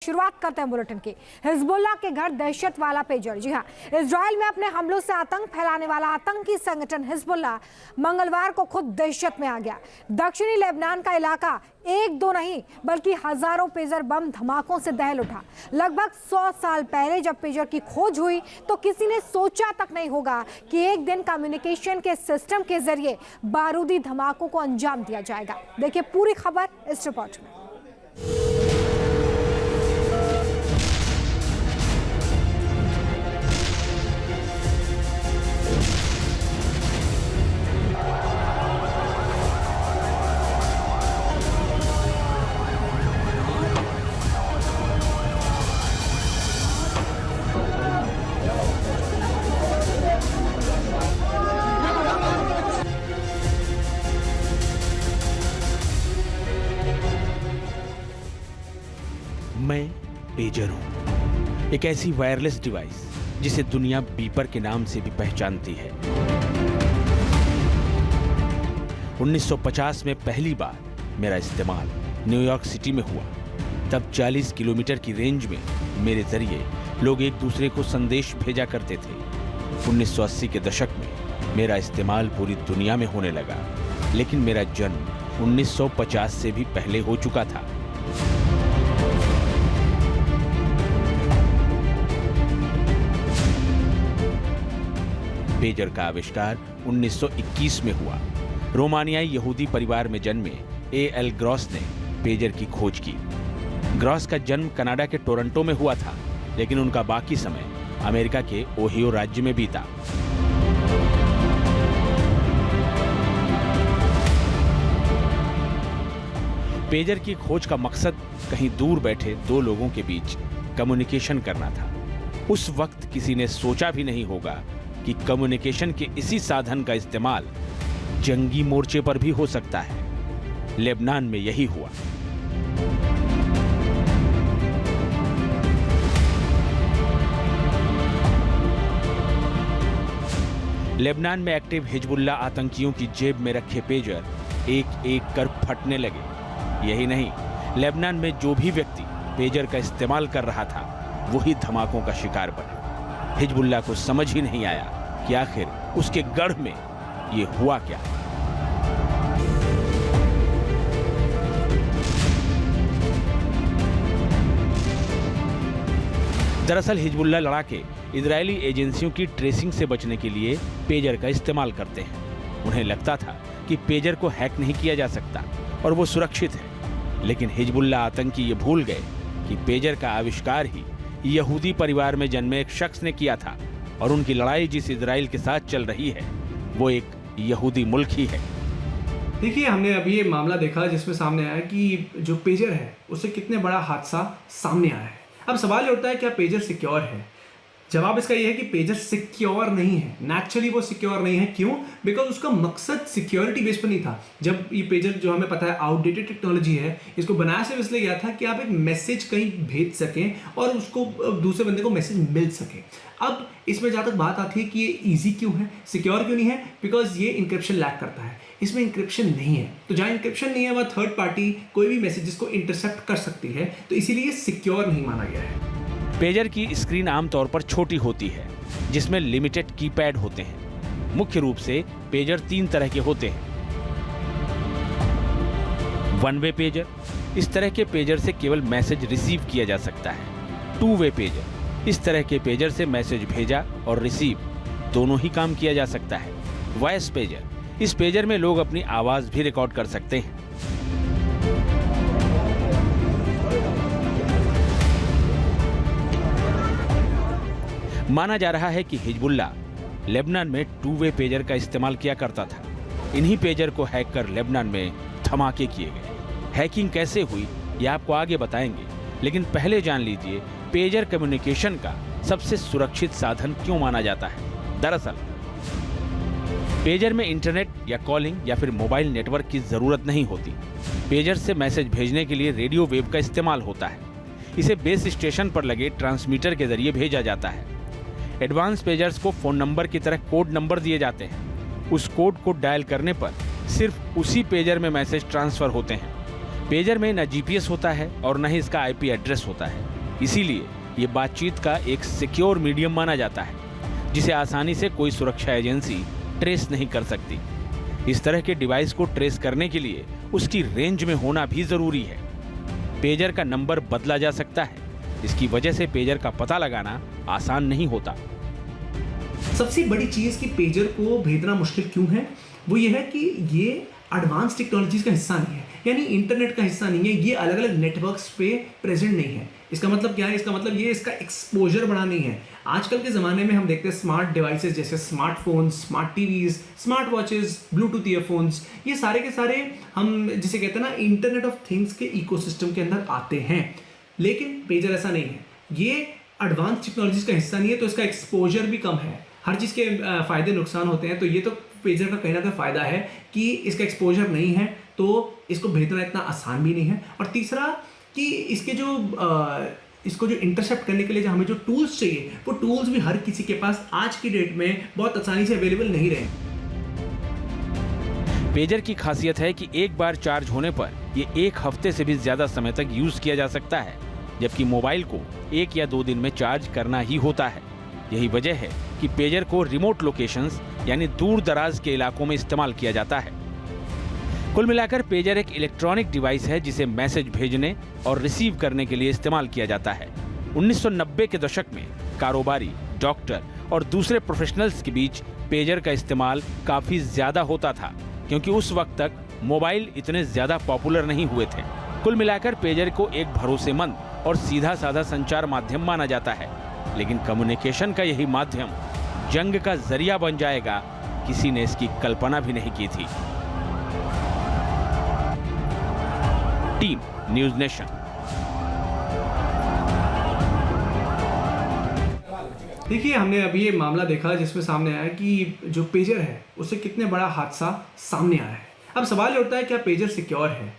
शुरुआत करते हैं बुलेटिन की। हिजबुल्लाह के घर दहशत वाला पेजर। जी हाँ, इजराइल में अपने हमलों से आतंक फैलाने वाला आतंकी संगठन हिजबुल्लाह मंगलवार को खुद दहशत में आ गया। दक्षिणी लेबनान का इलाका एक दो नहीं बल्कि हजारों पेजर बम धमाकों से दहल उठा। लगभग 100 साल पहले जब पेजर की खोज हुई तो किसी ने सोचा तक नहीं होगा कि एक दिन कम्युनिकेशन के सिस्टम के जरिए बारूदी धमाकों को अंजाम दिया जाएगा। देखिए पूरी खबर इस रिपोर्ट में। मैं पेजर हूं, एक ऐसी वायरलेस डिवाइस जिसे दुनिया बीपर के नाम से भी पहचानती है। 1950 में पहली बार मेरा इस्तेमाल न्यूयॉर्क सिटी में हुआ। तब 40 किलोमीटर की रेंज में मेरे जरिए लोग एक दूसरे को संदेश भेजा करते थे। 1980 के दशक में मेरा इस्तेमाल पूरी दुनिया में होने लगा, लेकिन मेरा जन्म 1950 से भी पहले हो चुका था। पेजर का आविष्कार 1921 में हुआ। रोमानियाई यहूदी परिवार में जन्मे A.L. ग्रॉस ने पेजर की खोज की। ग्रॉस का जन्म कनाडा के टोरंटो में हुआ था, लेकिन उनका बाकी समय अमेरिका के ओहियो राज्य में बीता। पेजर की खोज का मकसद कहीं दूर बैठे दो लोगों के बीच कम्युनिकेशन करना था। उस वक्त किसी ने सोचा भी नहीं होगा कि कम्युनिकेशन के इसी साधन का इस्तेमाल जंगी मोर्चे पर भी हो सकता है। लेबनान में यही हुआ। लेबनान में एक्टिव हिजबुल्लाह आतंकियों की जेब में रखे पेजर एक एक कर फटने लगे। यही नहीं, लेबनान में जो भी व्यक्ति पेजर का इस्तेमाल कर रहा था वही धमाकों का शिकार बना। हिजबुल्लाह को समझ ही नहीं आया कि आखिर उसके गढ़ में ये हुआ क्या। दरअसल हिजबुल्लाह लड़ाके इजरायली एजेंसियों की ट्रेसिंग से बचने के लिए पेजर का इस्तेमाल करते हैं। उन्हें लगता था कि पेजर को हैक नहीं किया जा सकता और वो सुरक्षित है, लेकिन हिजबुल्लाह आतंकी ये भूल गए कि पेजर का आविष्कार ही यहूदी परिवार में जन्मे एक शख्स ने किया था और उनकी लड़ाई जिस इजराइल के साथ चल रही है वो एक यहूदी मुल्क ही है। देखिए, हमने अभी ये मामला देखा जिसमें सामने आया कि जो पेजर है उससे कितने बड़ा हादसा सामने आया है। अब सवाल ये उठता है क्या पेजर सिक्योर है? जवाब इसका ये है कि पेजर सिक्योर नहीं है। नेचुरली वो सिक्योर नहीं है। क्यों? बिकॉज उसका मकसद सिक्योरिटी बेस पर नहीं था। जब ये पेजर जो हमें पता है आउटडेटेड टेक्नोलॉजी है, इसको बनाया सिर्फ इसलिए गया था कि आप एक मैसेज कहीं भेज सकें और उसको दूसरे बंदे को मैसेज मिल सके। अब इसमें जहाँ तक बात आती है कि ये ईजी क्यों है, सिक्योर क्यों नहीं है, बिकॉज ये इंक्रिप्शन लैक करता है। इसमें इंक्रिप्शन नहीं है, तो जहाँ इंक्रिप्शन नहीं है वहाँ थर्ड पार्टी कोई भी मैसेजेस को इंटरसेप्ट कर सकती है, तो इसीलिए सिक्योर नहीं माना गया है। पेजर की स्क्रीन आमतौर पर छोटी होती है, जिसमें लिमिटेड कीपैड होते हैं। मुख्य रूप से पेजर 3 तरह के होते हैं। वन वे पेजर, इस तरह के पेजर से केवल मैसेज रिसीव किया जा सकता है। टू वे पेजर, इस तरह के पेजर से मैसेज भेजा और रिसीव दोनों ही काम किया जा सकता है। वॉइस पेजर, इस पेजर में लोग अपनी आवाज भी रिकॉर्ड कर सकते हैं। माना जा रहा है कि हिजबुल्लाह लेबनान में टू वे पेजर का इस्तेमाल किया करता था। इन्हीं पेजर को हैक कर लेबनान में धमाके किए गए। हैकिंग कैसे हुई ये आपको आगे बताएंगे, लेकिन पहले जान लीजिए पेजर कम्युनिकेशन का सबसे सुरक्षित साधन क्यों माना जाता है। दरअसल पेजर में इंटरनेट या कॉलिंग या फिर मोबाइल नेटवर्क की जरूरत नहीं होती। पेजर से मैसेज भेजने के लिए रेडियो वेव का इस्तेमाल होता है। इसे बेस स्टेशन पर लगे ट्रांसमीटर के जरिए भेजा जाता है। एडवांस पेजर्स को फोन नंबर की तरह कोड नंबर दिए जाते हैं। उस कोड को डायल करने पर सिर्फ उसी पेजर में मैसेज ट्रांसफर होते हैं। पेजर में न जीपीएस होता है और न ही इसका आईपी एड्रेस होता है। इसीलिए ये बातचीत का एक सिक्योर मीडियम माना जाता है, जिसे आसानी से कोई सुरक्षा एजेंसी ट्रेस नहीं कर सकती। इस तरह के डिवाइस को ट्रेस करने के लिए उसकी रेंज में होना भी जरूरी है। पेजर का नंबर बदला जा सकता है, इसकी वजह से पेजर का पता लगाना आसान नहीं होता। सबसे बड़ी चीज कि पेजर को भेजना मुश्किल क्यों है, वो ये है कि ये एडवांस टेक्नोलॉजीज का हिस्सा नहीं है, यानी इंटरनेट का हिस्सा नहीं है। ये अलग अलग नेटवर्क्स पे प्रेजेंट नहीं है। इसका मतलब क्या है? इसका मतलब ये इसका एक्सपोजर बड़ा नहीं है। आजकल के ज़माने में हम देखते हैं स्मार्ट डिवाइसेस जैसे smartphones, smart TVs, smart watches, Bluetooth earphones, ये सारे के सारे हम जिसे कहते हैं ना इंटरनेट ऑफ थिंग्स के इकोसिस्टम के अंदर आते हैं। लेकिन पेजर ऐसा नहीं है, ये एडवांस टेक्नोलॉजीज का हिस्सा नहीं है, तो इसका एक्सपोजर भी कम है। हर चीज़ के फ़ायदे नुकसान होते हैं, तो ये तो पेजर का कहीं ना कहीं फ़ायदा है कि इसका एक्सपोजर नहीं है, तो इसको भेजना इतना आसान भी नहीं है। और तीसरा कि इसके इसको जो इंटरसेप्ट करने के लिए जो हमें जो टूल्स चाहिए, वो टूल्स भी हर किसी के पास आज की डेट में बहुत आसानी से अवेलेबल नहीं रहे। पेजर की खासियत है कि एक बार चार्ज होने पर ये 1 हफ्ते से भी ज्यादा समय तक यूज किया जा सकता है, जबकि मोबाइल को 1 या 2 दिन में चार्ज करना ही होता है। यही वजह है कि पेजर को रिमोट लोकेशंस यानी दूर दराज के इलाकों में इस्तेमाल किया जाता है। कुल मिलाकर पेजर एक इलेक्ट्रॉनिक डिवाइस है जिसे मैसेज भेजने और रिसीव करने के लिए इस्तेमाल किया जाता है। 1990 के दशक में कारोबारी, डॉक्टर और दूसरे प्रोफेशनल्स के बीच पेजर का इस्तेमाल काफी ज्यादा होता था, क्योंकि उस वक्त तक मोबाइल इतने ज्यादा पॉपुलर नहीं हुए थे। कुल मिलाकर पेजर को एक भरोसेमंद और सीधा साधा संचार माध्यम माना जाता है, लेकिन कम्युनिकेशन का यही माध्यम जंग का जरिया बन जाएगा, किसी ने इसकी कल्पना भी नहीं की थी। Team news nation. देखिए, हमने अभी ये मामला देखा जिसमें सामने आया कि जो पेजर है उससे कितने बड़ा हादसा सामने आया है। अब सवाल ये उठता है, क्या पेजर सिक्योर है?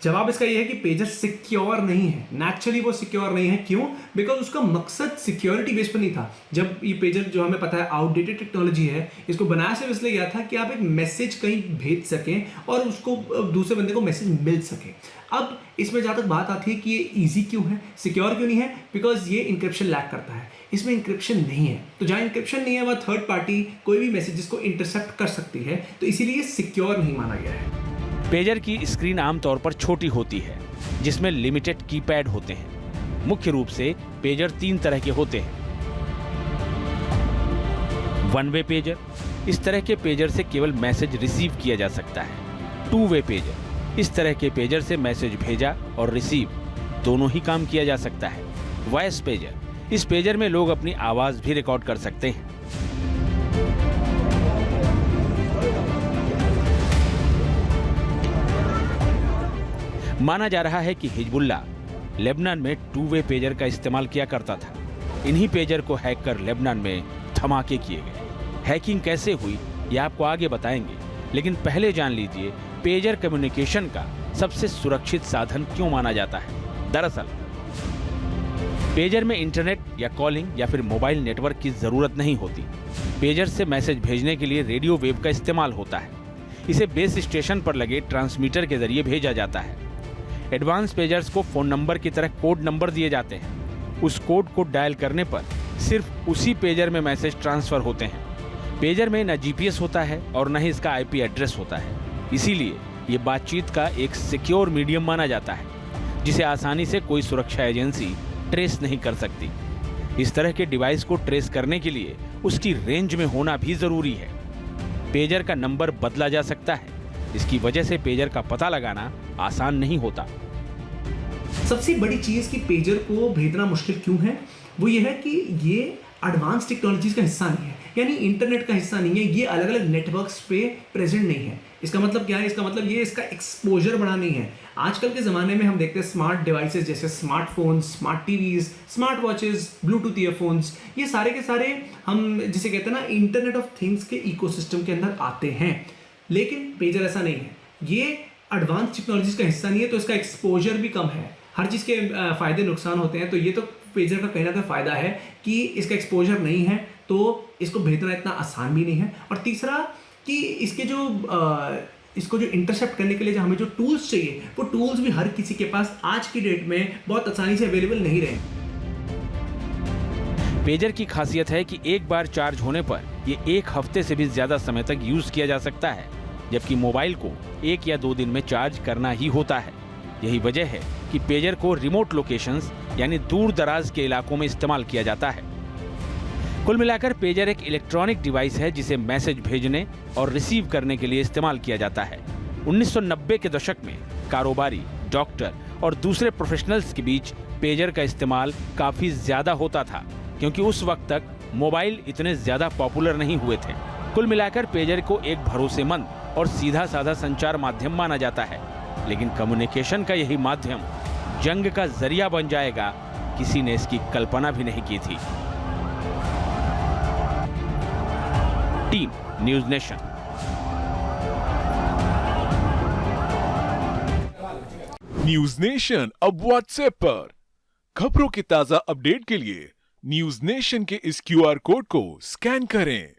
जवाब इसका ये है कि पेजर सिक्योर नहीं है। नेचुरली वो सिक्योर नहीं है। क्यों? बिकॉज उसका मकसद सिक्योरिटी बेस पर नहीं था। जब ये पेजर जो हमें पता है आउटडेटेड टेक्नोलॉजी है, इसको बनाया सिर्फ इसलिए गया था कि आप एक मैसेज कहीं भेज सकें और उसको दूसरे बंदे को मैसेज मिल सके। अब इसमें जहाँ तक बात आती है कि ये ईजी क्यों है, सिक्योर क्यों नहीं है, बिकॉज ये इंक्रिप्शन लैक करता है। इसमें इंक्रिप्शन नहीं है, तो जहाँ इंक्रिप्शन नहीं है वहाँ थर्ड पार्टी कोई भी मैसेजेस को इंटरसेप्ट कर सकती है, तो इसीलिए सिक्योर नहीं माना गया है। पेजर की स्क्रीन आमतौर पर छोटी होती है, जिसमें लिमिटेड कीपैड होते हैं। मुख्य रूप से पेजर 3 तरह के होते हैं। 1 वे पेजर, इस तरह के पेजर से केवल मैसेज रिसीव किया जा सकता है। 2 वे पेजर, इस तरह के पेजर से मैसेज भेजा और रिसीव दोनों ही काम किया जा सकता है। वॉइस पेजर, इस पेजर में लोग अपनी आवाज भी रिकॉर्ड कर सकते हैं। माना जा रहा है कि हिजबुल्ला लेबनान में 2 वे पेजर का इस्तेमाल किया करता था। इन्हीं पेजर को हैक कर लेबनान में धमाके किए गए। हैकिंग कैसे हुई ये आपको आगे बताएंगे, लेकिन पहले जान लीजिए पेजर कम्युनिकेशन का सबसे सुरक्षित साधन क्यों माना जाता है। दरअसल पेजर में इंटरनेट या कॉलिंग या फिर मोबाइल नेटवर्क की जरूरत नहीं होती। पेजर से मैसेज भेजने के लिए रेडियो वेव का इस्तेमाल होता है। इसे बेस स्टेशन पर लगे ट्रांसमीटर के जरिए भेजा जाता है। एडवांस पेजर्स को फोन नंबर की तरह कोड नंबर दिए जाते हैं। उस कोड को डायल करने पर सिर्फ उसी पेजर में मैसेज ट्रांसफर होते हैं। पेजर में न जीपीएस होता है और न ही इसका आईपी एड्रेस होता है, इसीलिए ये बातचीत का एक सिक्योर मीडियम माना जाता है, जिसे आसानी से कोई सुरक्षा एजेंसी ट्रेस नहीं कर सकती। इस तरह के डिवाइस को ट्रेस करने के लिए उसकी रेंज में होना भी जरूरी है। पेजर का नंबर बदला जा सकता है, इसकी वजह से पेजर का पता लगाना आसान नहीं होता। सबसे बड़ी चीज कि पेजर को भेजना मुश्किल क्यों है, वो ये है कि ये एडवांस टेक्नोलॉजीज का हिस्सा नहीं है, यानी इंटरनेट का हिस्सा नहीं है। ये अलग अलग नेटवर्क्स पे प्रेजेंट नहीं है। इसका मतलब क्या है? इसका मतलब ये इसका एक्सपोजर बड़ा नहीं है। आजकल के ज़माने में हम देखते हैं स्मार्ट डिवाइसेस जैसे smartphones, smart TVs, smart watches, Bluetooth earphones, ये सारे के सारे हम जिसे कहते हैं ना इंटरनेट ऑफ थिंग्स के इकोसिस्टम के अंदर आते हैं। लेकिन पेजर ऐसा नहीं है, ये एडवांस टेक्नोलॉजीज का हिस्सा नहीं है, तो इसका एक्सपोजर भी कम है। हर चीज़ के फ़ायदे नुकसान होते हैं, तो ये तो पेजर का कहीं ना कहीं फ़ायदा है कि इसका एक्सपोजर नहीं है, तो इसको भेजना इतना आसान भी नहीं है। और तीसरा कि इसको जो इंटरसेप्ट करने के लिए जो हमें जो टूल्स चाहिए, वो टूल्स भी हर किसी के पास आज की डेट में बहुत आसानी से अवेलेबल नहीं रहे। पेजर की खासियत है कि एक बार चार्ज होने पर ये 1 हफ्ते से भी ज्यादा समय तक यूज किया जा सकता है, जबकि मोबाइल को 1 या 2 दिन में चार्ज करना ही होता है। यही वजह है कि पेजर को रिमोट लोकेशंस यानी दूर दराज के इलाकों में इस्तेमाल किया जाता है। कुल मिलाकर पेजर एक इलेक्ट्रॉनिक डिवाइस है जिसे मैसेज भेजने और रिसीव करने के लिए इस्तेमाल किया जाता है। 1990 के दशक में कारोबारी, डॉक्टर और दूसरे प्रोफेशनल्स के बीच पेजर का इस्तेमाल काफी ज्यादा होता था, क्योंकि उस वक्त तक मोबाइल इतने ज्यादा पॉपुलर नहीं हुए थे। कुल मिलाकर पेजर को एक भरोसेमंद और सीधा साधा संचार माध्यम माना जाता है, लेकिन कम्युनिकेशन का यही माध्यम जंग का जरिया बन जाएगा, किसी ने इसकी कल्पना भी नहीं की थी। Team news nation. News nation अब व्हाट्सएप पर खबरों के ताजा अपडेट के लिए न्यूज नेशन के इस QR कोड को स्कैन करें।